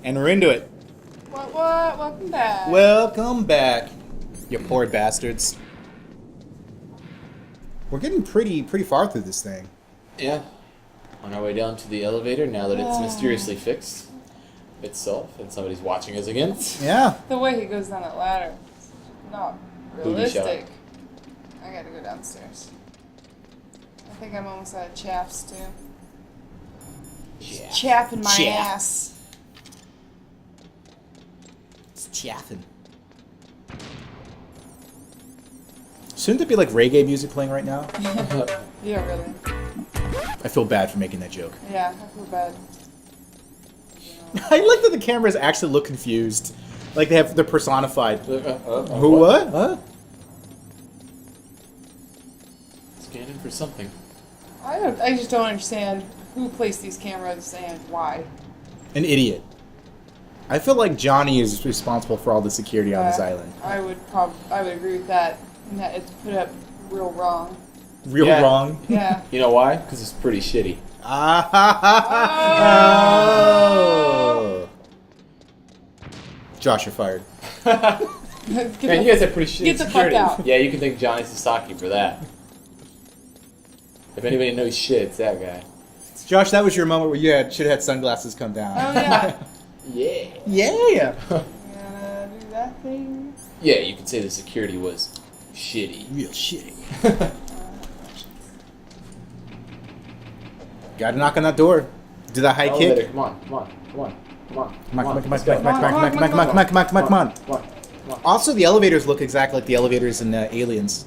And we're into it. What? Welcome back. Welcome back, you poor bastards. We're getting pretty far through this thing. Yeah. On our way down to the elevator now that it's mysteriously fixed itself and somebody's watching us again. Yeah. The way he goes down that ladder, it's not realistic. I gotta go downstairs. I think I'm almost out of chaffs too. Yeah. Chaffing my ass. It's chaffing. Shouldn't there be like reggae music playing right now? Yeah, really. I feel bad for making that joke. Yeah, I feel bad. I like that the cameras actually look confused. Like they're personified. Who? What? Huh? Scanning for something. I just don't understand who placed these cameras and why. An idiot. I feel like Johnny is responsible for all the security on this island. I would agree with that. And that it's put up real wrong. Real wrong. Yeah. You know why? Because it's pretty shitty. Oh. Josh, you're fired. Man, you guys have pretty shitty Get the security. fuck out. Yeah, you can thank Johnny Sasaki for that. If anybody knows shit, it's that guy. Josh, that was your moment where you should have had sunglasses come down. Oh yeah. Yeah. Yeah. Gonna do that thing. Yeah, you could say the security was shitty. Real shitty. Gotta knock on that door. Do that high kick. Come on. Come on. Also, the elevators look exactly like the elevators in Aliens.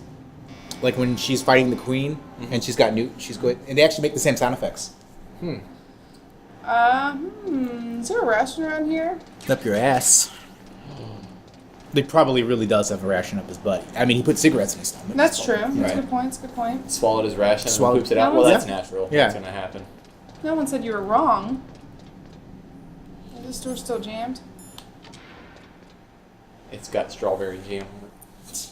Like when she's fighting the queen, and she's got she's good, and they actually make the same sound effects. Is there a ration around here? Up your ass. They probably really does have a ration up his butt. I mean, he put cigarettes in his stomach. That's true. That's Right. a good point. That's a good point. Swallowed his ration Swallowed. and poops it out. No, Well, that's yeah. natural. Yeah. That's gonna happen. No one said you were wrong. Is this door still jammed? It's got strawberry jam on it.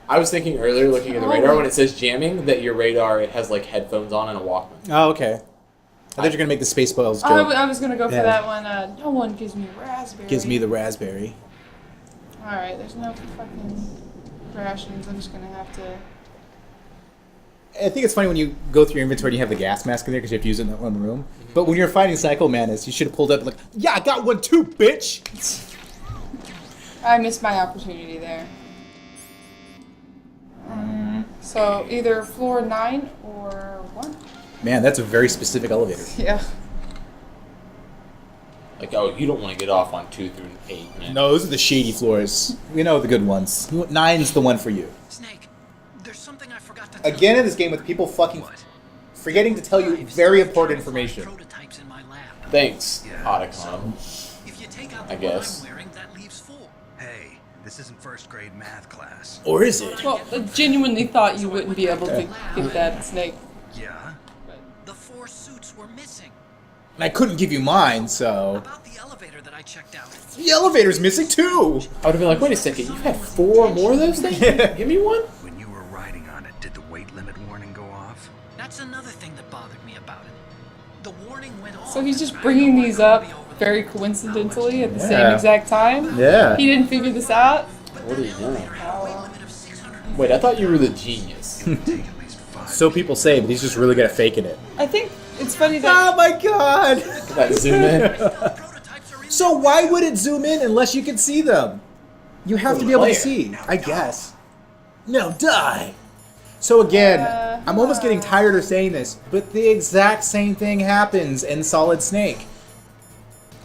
I was thinking earlier, looking at the radar, when it says jamming, that your radar, it has like headphones on and a Walkman. Oh, okay. I thought you were gonna make the Spaceballs joke. I was gonna go for that one. No one gives me raspberry. Gives me the raspberry. Alright, there's no fucking rations. I'm just gonna have to. I think it's funny when you go through your inventory and you have the gas mask in there because you have to use it in that one room. But when you're fighting Psycho Manus, you should have pulled up like, yeah, I got one too, bitch! I missed my opportunity there. So either floor 9 or 1? Man, that's a very specific elevator. Yeah. Like, oh, you don't want to get off on 2 through 8, man. No, those are the shady floors. We know the good ones. 9's the one for you. Snake, there's something I forgot to tell Again you. in this game with people fucking What? forgetting to tell you very important information. Prototypes in my lab. Thanks, Yeah, Otacon. If you take out I the one guess. I'm wearing, that leaves 4. Hey, this isn't first grade math class. Or is it? Well, I genuinely thought you wouldn't be able to get that, Snake. Yeah? The 4 suits were missing. I couldn't give you mine, so... About the elevator that I checked out. The elevator's missing too! I would have been like, wait a second, you've had 4 more of those things? Give me one? When you were riding on it, did the weight limit warning go off? That's another thing that bothered me about it. The warning went off. So he's just bringing these up very coincidentally at the same exact time? Yeah. He didn't figure this out? What are you doing? Wait, I thought you were the genius. Take at least 5. So people say, but he's just really good at faking it. I think it's funny that... Oh my god! That zoom in. So why would it zoom in unless you can see them? You have to be able to Player. see, I guess. No, die! So again, I'm almost getting tired of saying this, but the exact same thing happens in Solid Snake.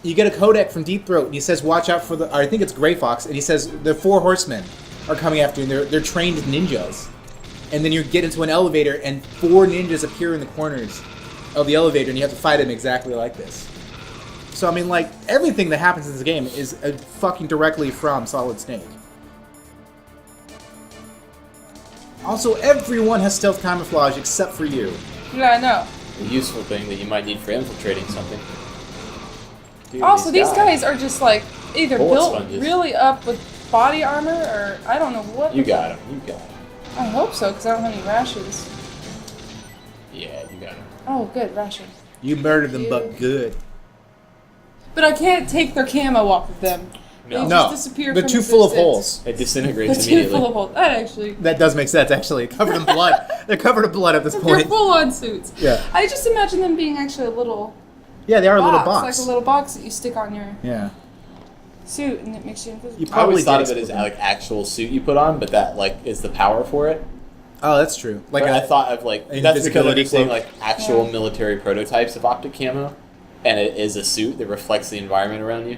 You get a codec from Deep Throat, and he says, watch out for the... Or I think it's Grey Fox, and he says, the 4 horsemen are coming after you, and they're trained ninjas. And then you get into an elevator, and 4 ninjas appear in the corners of the elevator, and you have to fight them exactly like this. So, I mean, like, everything that happens in this game is fucking directly from Solid Snake. Also, everyone has stealth camouflage except for you. Yeah, I know. A useful thing that you might need for infiltrating something. Dude, Also, these guys are just like either Bullet built sponges. really up with body armor, or I don't know what. You got him. You got him. I hope so, because I don't have any rations. Yeah, you got him. Oh, good rations. You murdered them, You- but good. But I can't take their camo off of them. No. They No, just disappear they're from too full of existence. holes. It disintegrates They're too immediately. full of holes. That actually... That does make sense, actually. Covered in blood. They're covered in blood at this They're point. full-on suits. Yeah. I just imagine them being actually a little Yeah, they are a little box. box. Like a little box that you stick on your Yeah. suit and it makes you invisible. You I probably always thought of did it as explode. like actual suit you put on, but that like is the power for it. Oh, that's true. Like But I thought of like an that's because invisibility I'm seeing cloak. like actual Yeah. military prototypes of optic camo, and it is a suit that reflects the environment around you.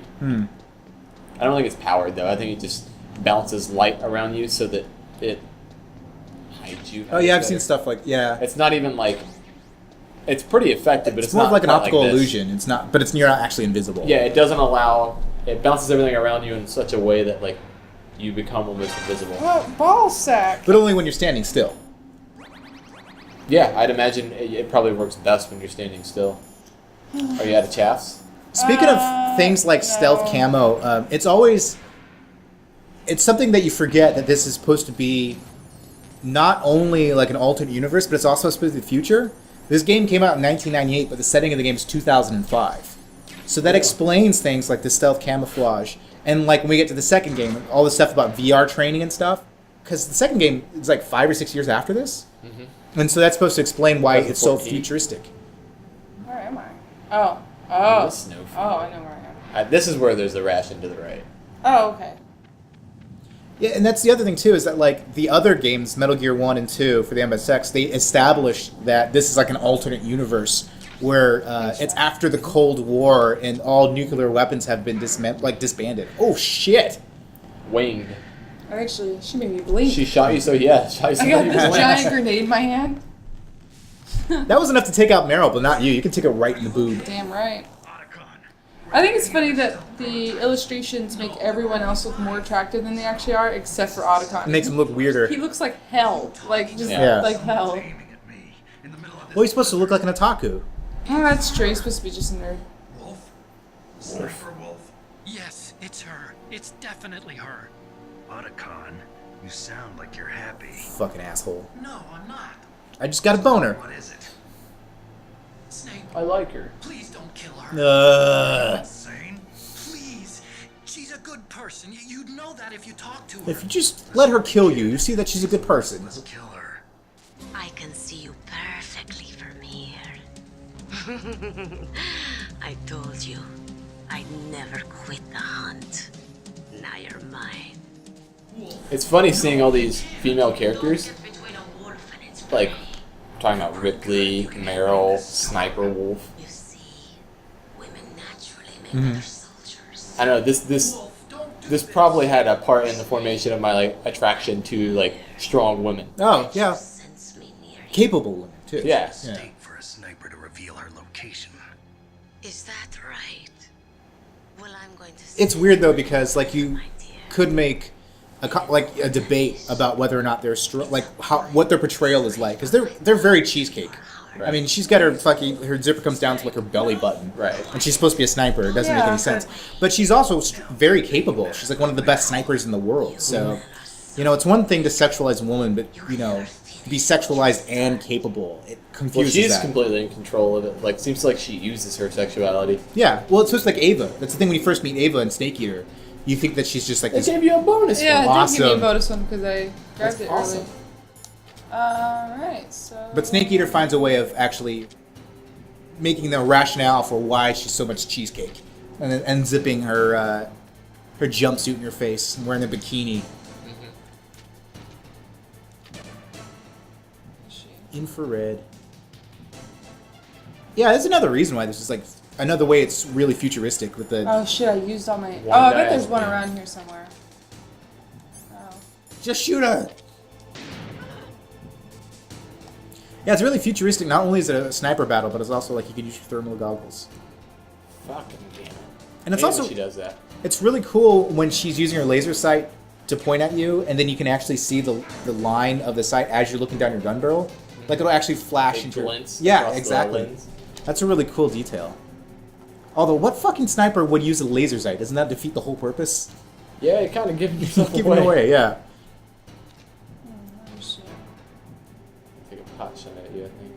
I don't think it's powered though. I think it just bounces light around you so that it hides you. Oh yeah, I've seen stuff like It's not even like it's pretty effective, but It's it's more not of like an quite optical this. illusion. It's not, but you're not actually invisible. Yeah, it doesn't allow. It bounces everything around you in such a way that like you become almost invisible. Well, ball sack. But only when you're standing still. Yeah, I'd imagine it probably works best when you're standing still. Are you out of chaffs? Speaking of things like stealth camo, it's something that you forget that this is supposed to be not only like an alternate universe, but it's also supposed to be the future. This game came out in 1998, but the setting of the game is 2005. So that explains things like the stealth camouflage. And like when we get to the second game, all the stuff about VR training and stuff. Because the second game is like 5 or 6 years after this. And so that's supposed to explain why it's so 2014. futuristic. Where am I? Oh. The snowfield. Oh, I know where I am. This is where there's the ration to the right. Oh, okay. Yeah, and that's the other thing too, is that like the other games, Metal Gear 1 and 2 for the MSX, they established that this is like an alternate universe where it's after the Cold War and all nuclear weapons have been disbanded. Oh shit! Winged. Actually, she made me blink. She shot you, so yeah. Shot you so I got you this blinked. giant grenade in my hand. That was enough to take out Meryl, but not you. You can take it right in the boob. Damn right. I think it's funny that the illustrations make everyone else look more attractive than they actually are, except for Otacon. It makes him look weirder. He looks like hell. Like, just Yeah. like hell. Well, he's supposed to look like an otaku. Oh, that's true. He's supposed to be just a nerd. Wolf? Sniper Wolf? Yes, it's her. It's definitely her. Otacon, you sound like you're happy. Fucking asshole. No, I'm not. I just got a boner. What is it? Snake, I like her. please don't kill her. Insane? Please. She's a good person. You'd know that if you talk to her. If you just let her kill you, you see that she's a good person. Let's kill her. I can see you perfectly from here. I told you, I'd never quit the hunt. Now you're mine. It's funny seeing all these female characters, Between a wolf and its like talking about Ripley, Meryl, Sniper Wolf. You see, women naturally make other soldiers. I don't know. This probably had a part in the formation of my like attraction to like strong women. Oh, yeah. Sense me near you. Capable women, too. Yeah. State for a sniper to reveal her location. Is that right? Well, I'm going to. It's weird, though, because, like, you my dear. could make a debate about whether or not they're what their portrayal is like, because they're very cheesecake. I mean, she's got her zipper comes down to like her belly button, Right. And she's supposed to be a sniper. It doesn't make Yeah, any sense. But she's also very capable. She's like one of the best snipers in the world. So, you know, it's one thing to sexualize a woman, but you know, to be sexualized and capable, it Well, confuses she's that. completely in control of it. Like, seems like she uses her sexuality. Yeah, well, it's just like Ava. That's the thing when you first meet Ava in Snake Eater. You think that she's just like They this. gave you a bonus. Yeah, one. it did give me a Awesome. bonus one because I grabbed That's it awesome. early. Alright, so. But Snake Eater finds a way of actually making the rationale for why she's so much cheesecake, and then unzipping her her jumpsuit in her face and wearing a bikini. Infrared. Yeah, there's another reason why this is like another way it's really futuristic with the. Oh shit, I used all my. One I guy bet there's has one one. around here somewhere. Oh. Just shoot her. Yeah, it's really futuristic. Not only is it a sniper battle, but it's also like you can use your thermal goggles. Fucking damn it. And it's Hate also when she does that. it's really cool when she's using her laser sight to point at you, and then you can actually see the line of the sight as you're looking down your gun barrel. Like it'll actually flash It into. glints Yeah, across the exactly. lens. That's a really cool detail. Although, what fucking sniper would use a laser sight? Doesn't that defeat the whole purpose? Yeah, it kind of gives yourself Give it away, yeah. Oh shit. Take a pot shot at you, I think.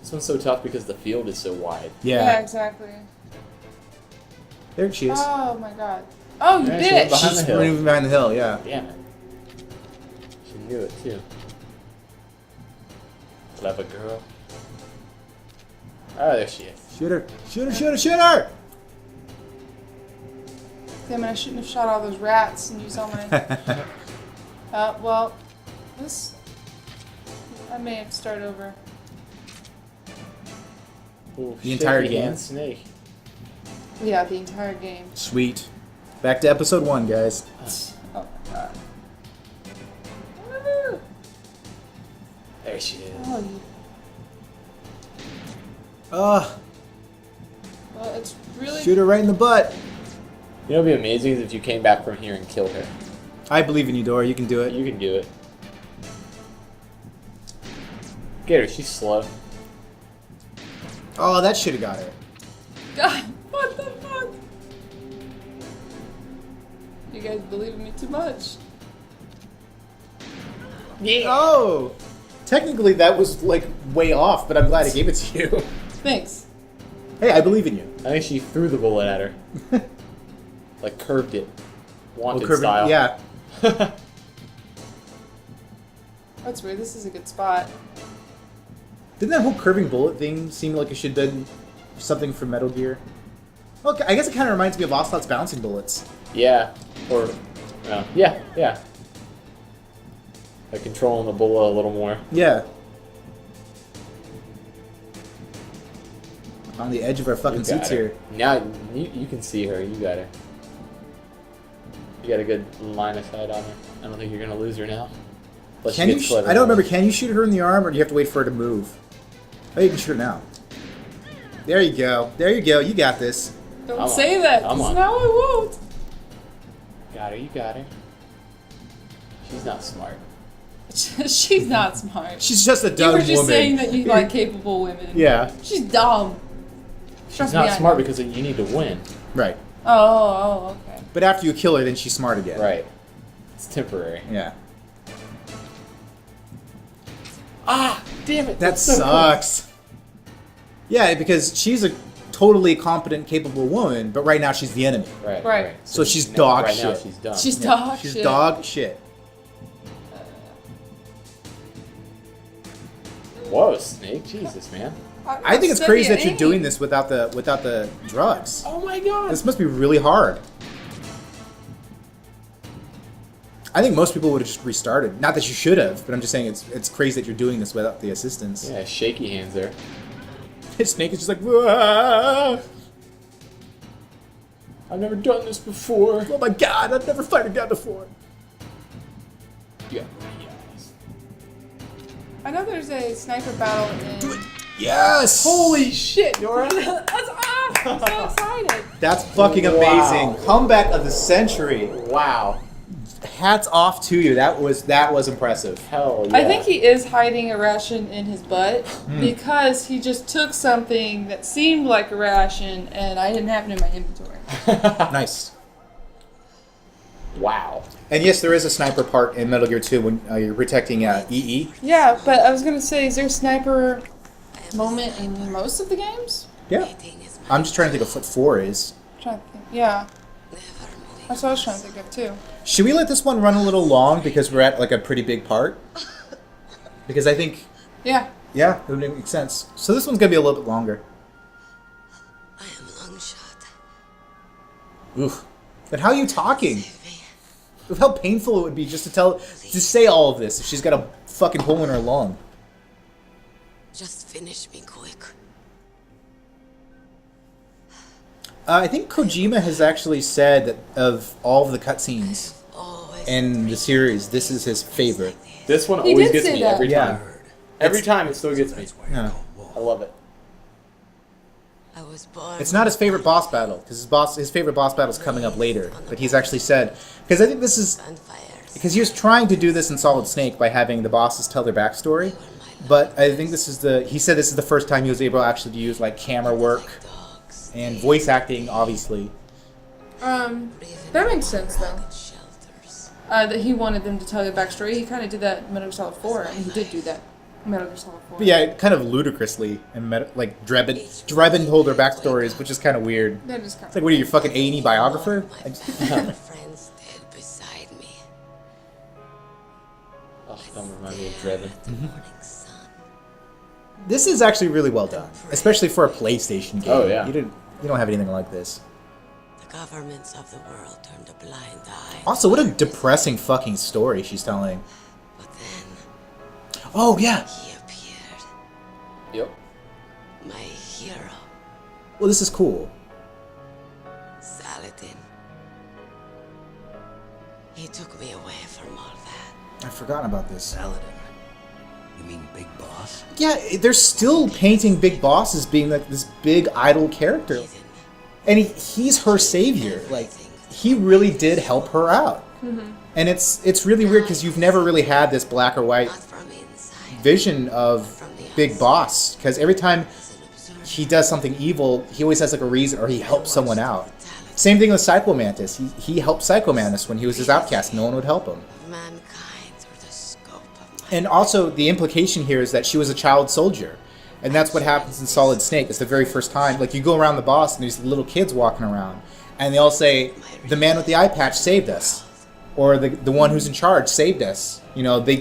This one's so tough because the field is so wide. Yeah, exactly. There she is. Oh my god. Oh, you Yeah, she went bitch! behind the She's hill. moving behind the hill, yeah. Damn it. She knew it too. Clever girl. Oh, there she is. Shoot her! Shoot her! Shoot her! Shoot her! Damn it, I shouldn't have shot all those rats and used all my... well, this... I may have to start over. Ooh, The entire shaky game? hand snake. Yeah, the entire game. Sweet. Back to episode 1, guys. Oh my god. There she is. Oh, you... Ugh. Well, it's really... Shoot her right in the butt. You know what would be amazing is if you came back from here and killed her. I believe in you, Dora. You can do it. You can do it. Get her, she's slow. Oh, that should have got her. God, what the fuck? You guys believe in me too much. Yeah. Oh! Technically, that was, like, way off, but I'm glad I gave it to you. Thanks. Hey, I believe in you. I think she threw the bullet at her. Like, curved it. Wanted curving- style. Yeah. That's weird. This is a good spot. Didn't that whole curving bullet thing seem like it should have been something from Metal Gear? Okay, I guess it kind of reminds me of Ocelot's bouncing bullets. Yeah. Or, yeah. Like controlling the bullet a little more. Yeah. On the edge of our fucking You got seats her. here. Now, you can see her. You got her. You got a good line of sight on her. I don't think you're going to lose her now. Unless Can she you? gets clever. I don't remember. Can you shoot her in the arm, or do you have to wait for her to move? Oh, you can shoot her now. There you go. There you go. You got this. Don't I'm say on. that, I'm because on. now I won't. Got her. You got her. She's not smart. She's not smart. She's just a You dumb were just woman. saying that you like capable women. Yeah. She's dumb. She's Trust not me, I smart know. because you need to win. Right. Oh, okay. But after you kill her, then she's smart again. Right. It's temporary. Yeah. Ah! Damn it! That that's so sucks. Yeah, because she's a totally competent, capable woman, but right now she's the enemy. cool. Right. Right. So she's dog right now shit. she's done. She's Yeah, dog she's shit. dog shit. Whoa, Snake! Jesus, man. I think it's crazy that you're doing doing this without the drugs. Oh my god! This must be really hard. I think most people would have just restarted. Not that you should have, but I'm just saying it's crazy that you're doing this without the assistance. Yeah, shaky hands there. Snake is just like, "Whoa. I've never done this before. Oh my god, I've never fired a gun before. Yeah. I know there's a sniper battle in... Do it. Yes! Holy shit, Dora! That's awesome! I'm so excited. That's fucking Wow. amazing. Comeback of the century. Wow. Hats off to you. That was impressive. Hell yeah. I think he is hiding a ration in his butt because he just took something that seemed like a ration and I didn't have it in my inventory. Nice. Wow. And yes, there is a sniper part in Metal Gear 2 when you're protecting EE. Yeah, but I was going to say, is there a sniper moment in most of the games? Yeah. I'm just trying to think of what 4 is. I'm trying to think. Yeah. That's what I was trying to think of too. Should we let this one run a little long because we're at like a pretty big part? Because I think, Yeah. yeah, it would make sense. So this one's going to be a little bit longer. I am long shot. Oof. But how are you talking? Of how painful it would be just to say all of this if she's got a fucking hole in her lung. Just finish me quick. I think Kojima has actually said that of all of the cutscenes Always in the series, this is his favorite. This one He always did gets say me that. every Yeah. time. Every time it still gets me. Yeah. I love it. I was born. It's not his favorite boss battle because his favorite boss battle is coming up later. But he's actually said because I think this is Bonfires. because he was trying to do this in Solid Snake by having the bosses tell their backstory. But I think this is he said this is the first time he was able actually to use like camera work Dogs. and voice acting, obviously. That makes sense though. Shelters. That he wanted them to tell their backstory. He kind of did that in Metal Gear Solid 4, and he did do that. Metal Gear Solid 4. But yeah, kind of ludicrously, and like Drebin told her backstories, which is kind of weird. That is kind It's like, what are you, fucking A&E biographer? My friends dead beside me. Oh, don't remind me of Drebin. The morning sun. This is actually really well done, especially for a PlayStation game. Oh, yeah. You don't have anything like this. The governments of the world turned a blind eye. Also, what a depressing fucking story she's telling. But then Oh yeah. he appeared. Yep. My hero, Well, this is cool. Saladin. He took me away from all that. I've forgotten about this. Saladin. You mean Big Boss? Yeah, they're still painting Big Boss as being like this big idol character, Hidden. and he's her savior. Like, he really did help her out. And it's really weird because you've never really had this black or white Not from inside. vision of Big Boss, because every time he does something evil, he always has like a reason, or he helps someone out. Same thing with Psycho Mantis. He helped Psycho Mantis when he was his outcast. No one would help him. Mankind or the scope of my And also, the implication here is that she was a child soldier. And that's what happens in Solid Snake. It's the very first time. Like, you go around the boss, and there's little kids walking around. And they all say, the man with the eye patch saved us. Or the one who's in charge saved us. You know, they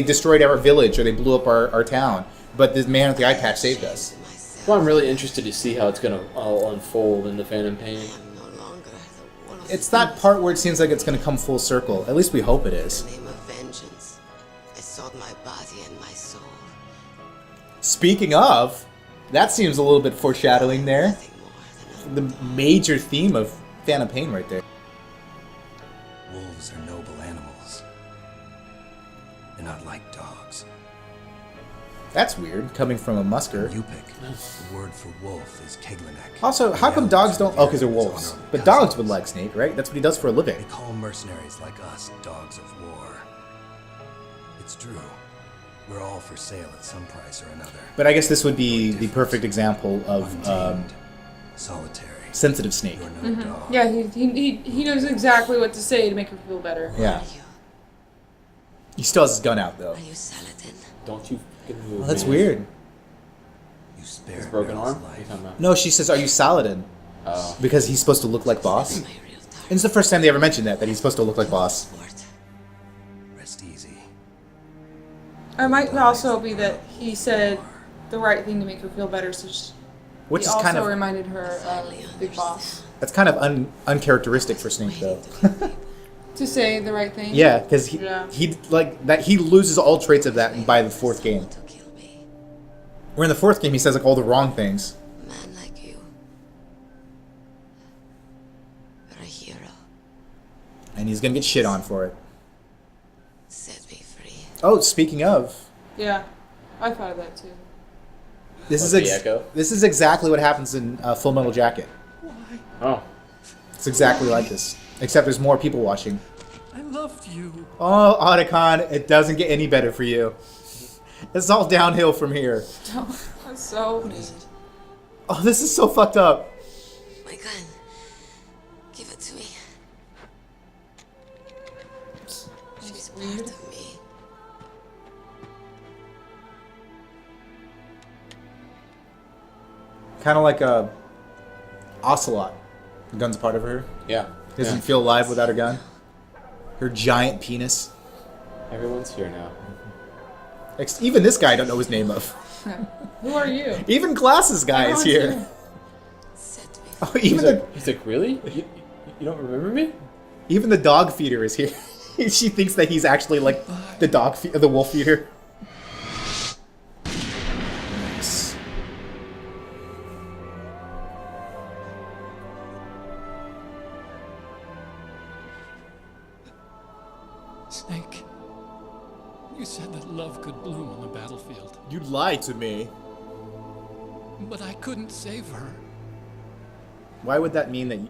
destroyed our village, or they blew up our town. But the man with the eye patch saved us. myself. Well, I'm really interested to see how it's going to all unfold in the Phantom Pain. I am no longer the one of It's that part where it seems like it's going to come full circle. At least we hope it is. In the name of vengeance. I sold my body and my soul. Speaking of, that seems a little bit foreshadowing there. Nothing more than a The major theme of Phantom Pain right there. Wolves are noble animals. They're not like dogs. That's weird, coming from a Musker. Yupik, the word for wolf is Keglanek. Also, how come dogs don't... Oh, because they're wolves. But dogs would like Snake, right? That's what he does for a living. They call mercenaries like us dogs of war. It's true. We're all for sale at some price or another. But I guess this would be the perfect example of Untamed, solitary. sensitive Snake. You're no dog. Yeah, he knows exactly what to say to make her feel better. Yeah. Are you? He still has his gun out, though. Are you Saladin? Don't you fucking move. Well, that's man. weird. You spared His broken Meryl's arm? What are you life. talking about? No, she says, are you Saladin? Oh. Because he's supposed to look like Boss. My real target. And it's the first time they ever mentioned that he's supposed to look like Boss. Sport. Rest easy. Or it might also be that he said the right thing to make her feel better, so Which he is also kind of... reminded her of Big Boss. That's kind of uncharacteristic for Snake, though. To say the right thing? Yeah, because Yeah. he loses all traits of that by the fourth game. To kill me. Where in the fourth game he says like all the wrong things. A man like you. You're a hero. And he's gonna get shit on for it. Set me free. Oh, speaking of, Yeah. I thought of that too. this What, is the Echo? this is exactly what happens in Full Metal Jacket. Oh. It's exactly like this, except there's more people watching. I loved you. Oh, Otacon, it doesn't get any better for you. It's all downhill from here. That's so mean. Oh, this is so fucked up. My gun. Give it to me. She's part of me. Kind of like a Ocelot. The gun's a part of her. Yeah. Doesn't Yeah. feel alive without a gun. Her giant penis. Everyone's here now. Even this guy I don't know his name of. Who are you? Even Glasses guy is Everyone's here. Set me Oh, even He's like, really? You don't remember me? even the dog feeder is here. She thinks that he's actually like the wolf feeder. Nice. Snake, you said that love could bloom on the battlefield, You lied to me. but I couldn't save her. Why would that mean that?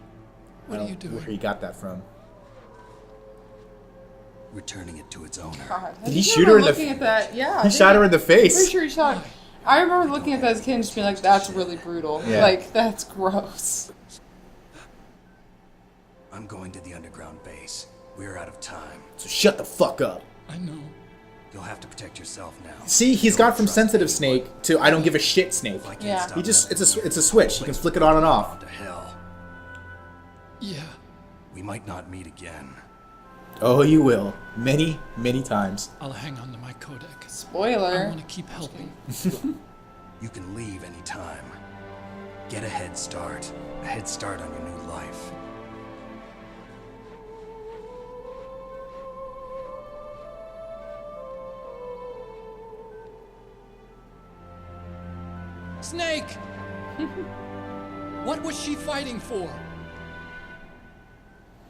What are you Where doing? he got that from? Returning it to its owner. God. I Did he just shoot her in remember the looking at that. Yeah. I He shot did. her in the Pretty face. sure he shot. I remember looking at that as a kid and just being like, "That's really brutal. Yeah. Like that's gross." I'm going to the underground base. We're out of time. So shut the fuck up. I know. You'll have to protect yourself now. See, he's Don't gone from trust sensitive anyone. Snake to I don't give a shit Snake. If I can't Yeah. stop He just them, it's a switch. He can flick it on and off. to hell. Yeah. We might not meet again. Oh, you will. Many, many times. I'll hang on to my codec. I Spoiler. want to keep helping. You can leave anytime. Get a head start. A head start on your new life. Snake! What was she fighting for?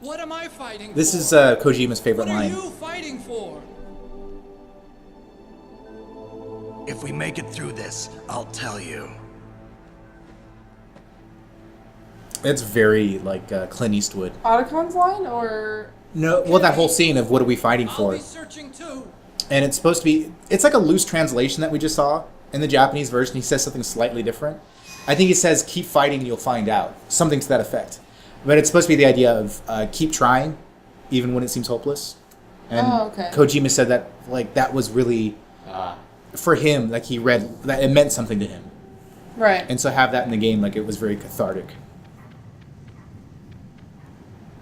What am I fighting for? This is Kojima's favorite What are line. you fighting for? If we make it through this, I'll tell you. It's very like Clint Eastwood. Otacon's line or No, well, that whole scene of what are we fighting I'll for? be searching too. And it's supposed to be. It's like a loose translation that we just saw in the Japanese version. He says something slightly different. I think he says, "Keep fighting, and you'll find out." Something to that effect. But it's supposed to be the idea of keep trying, even when it seems hopeless. And Oh, okay. Kojima said that like that was really for him. Like he read that it meant something to him, right. and so have that in the game, like it was very cathartic.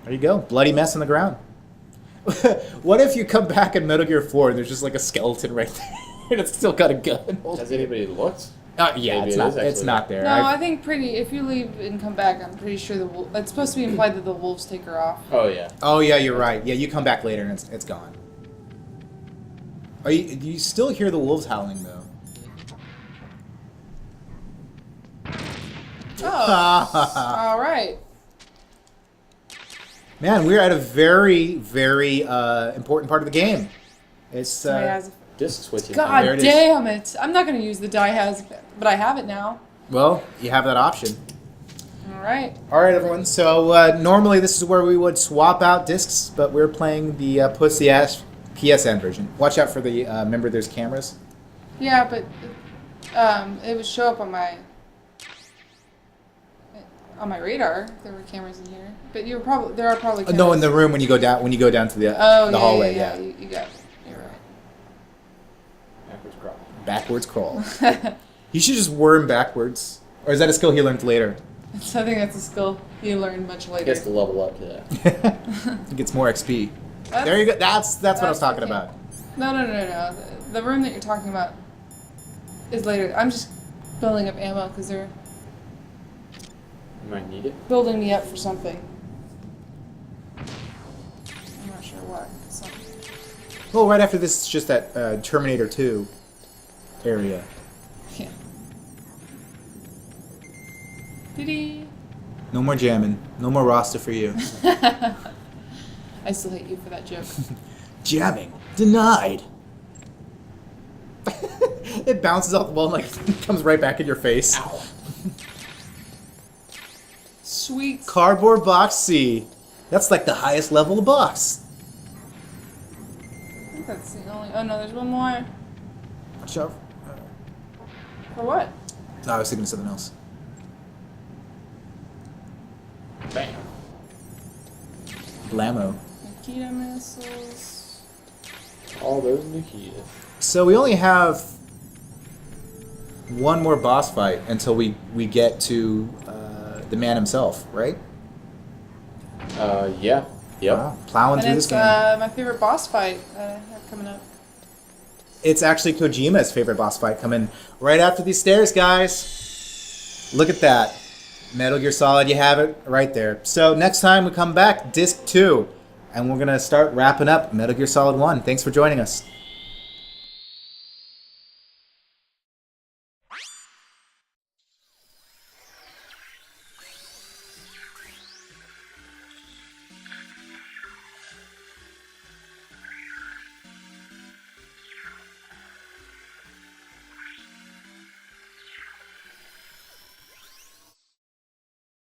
There you go, bloody mess on the ground. What if you come back in Metal Gear 4 and there's just like a skeleton right there, and it's still got a gun? Has anybody looked? Yeah, Maybe it's it not. is It's actually. not there. No, I think if you leave and come back, I'm pretty sure it's supposed to be implied that the wolves take her off. Oh yeah. Oh yeah, you're right. Yeah, you come back later and it's gone. Do you still hear the wolves howling though? Oh, all right. Man, we're at a very, very important part of the game. It's Die has Disc switching. God There it is. damn it! I'm not gonna use the die has, but I have it now. well, you have that option. All right. All right, everyone. So normally this is where we would swap out discs, but we're playing the pussy ass PSN version. Watch out for the. Remember, there's cameras. Yeah, but it would show up on my radar. There were cameras in here, but there are probably cameras. No, in the room when you go down to the Oh, hallway. yeah. You got it. You're right. Backwards crawl. Backwards crawl. You should just worm backwards. Or is that a skill he learned later? So I think that's a skill you learn much He later. gets to level up to that. He gets more XP. That's- There you go. That's what I was the talking camp. about. No. The room that you're talking about is later. I'm just building up ammo because they're You might need it. building me up for something. I'm not sure what. Something. Well, right after this, it's just that Terminator 2 area. Yeah. Diddy. No more jamming. No more Rasta for you. I still hate you for that joke. Jamming denied. It bounces off the wall and like comes right back in your face. Ow. Sweet. Cardboard box C. That's like the highest level of box. I think that's the only. Oh no, there's one more. Watch out. For what? No, I was thinking of something else. Bam. Blammo. Nikita missiles. All those Nikitas. So we only have one more boss fight until we get to the man himself, right? Yeah. Yep. Wow, plowing And through this it's game. my favorite boss fight I have coming up. It's actually Kojima's favorite boss fight coming right after these stairs, guys. Look at that. Metal Gear Solid, you have it right there. So next time we come back, Disc 2, and we're going to start wrapping up Metal Gear Solid 1. Thanks for joining us.